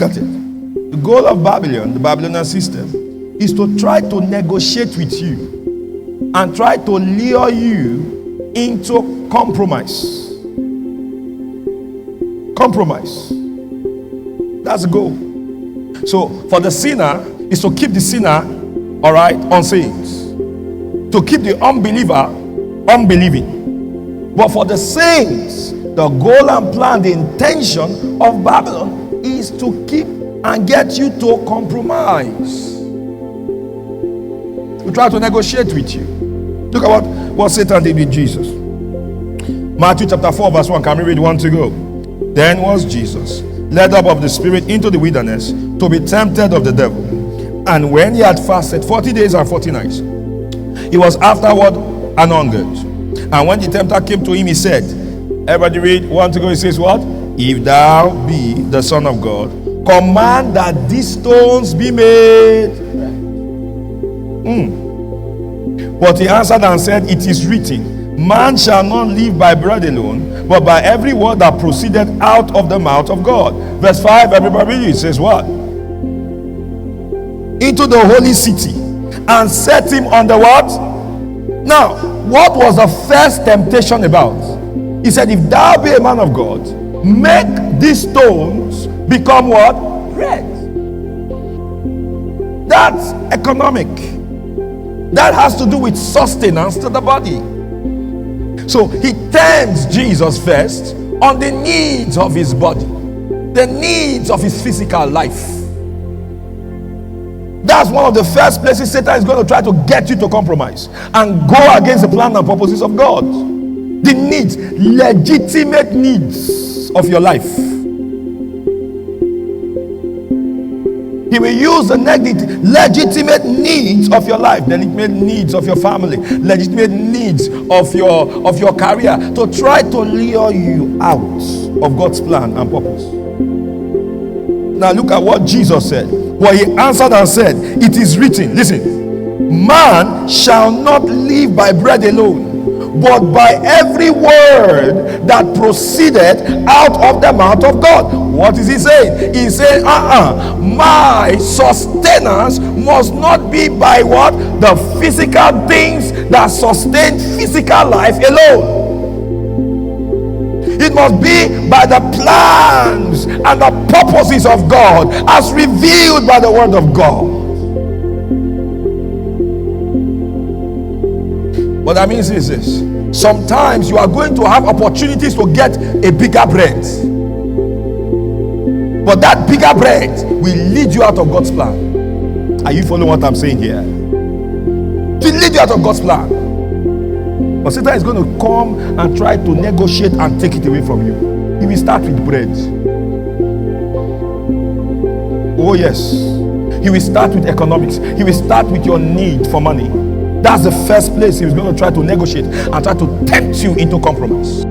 Got it. The goal of Babylon, the Babylonian system, is to try to negotiate with you and try to lure you into compromise. Compromise. That's the goal. So for the sinner is to keep the sinner, all right, unsaved. To keep the unbeliever unbelieving. But for the saints, the goal and plan, the intention of Babylon is to keep and get you to compromise. We try to negotiate with you. Look at what Satan did with Jesus. Matthew chapter 4 verse 1. Can we read 1 to go? Then was Jesus led up of the Spirit into the wilderness to be tempted of the devil. And when he had fasted 40 days and 40 nights, he was afterward an hungered. And when the tempter came to him, he said, everybody read 1 to go. He says what? If thou be the Son of God, command that these stones be made. But he answered and said, it is written, man shall not live by bread alone, but by every word that proceeded out of the mouth of God. Verse 5, everybody read it. It says what? Into the holy city and set him on the what? Now, what was the first temptation about? He said, if thou be a man of God, make these stones become what? Bread. That's economic. That has to do with sustenance to the body. So he turns Jesus first on the needs of his body, the needs of his physical life. That's one of the first places Satan is going to try to get you to compromise and go against the plan and purposes of God. The needs, legitimate needs of your life. He will use the legitimate needs of your life, the legitimate needs of your family, legitimate needs of your career to try to lure you out of God's plan and purpose. Now look at what Jesus said. Well, he answered and said, it is written, listen, man shall not live by bread alone, but by every word that proceeded out of the mouth of God. What is he saying? He's saying, my sustenance must not be by what? The physical things that sustain physical life alone. It must be by the plans and the purposes of God as revealed by the word of God. What that means is this: sometimes you are going to have opportunities to get a bigger bread, but that bigger bread will lead you out of God's plan. Are you following what I'm saying here? To lead you out of God's plan. But Satan is going to come and try to negotiate and take it away from you. He will start with bread. Oh yes. He will start with economics. He will start with your need for money. That's the first place he was going to try to negotiate and try to tempt you into compromise.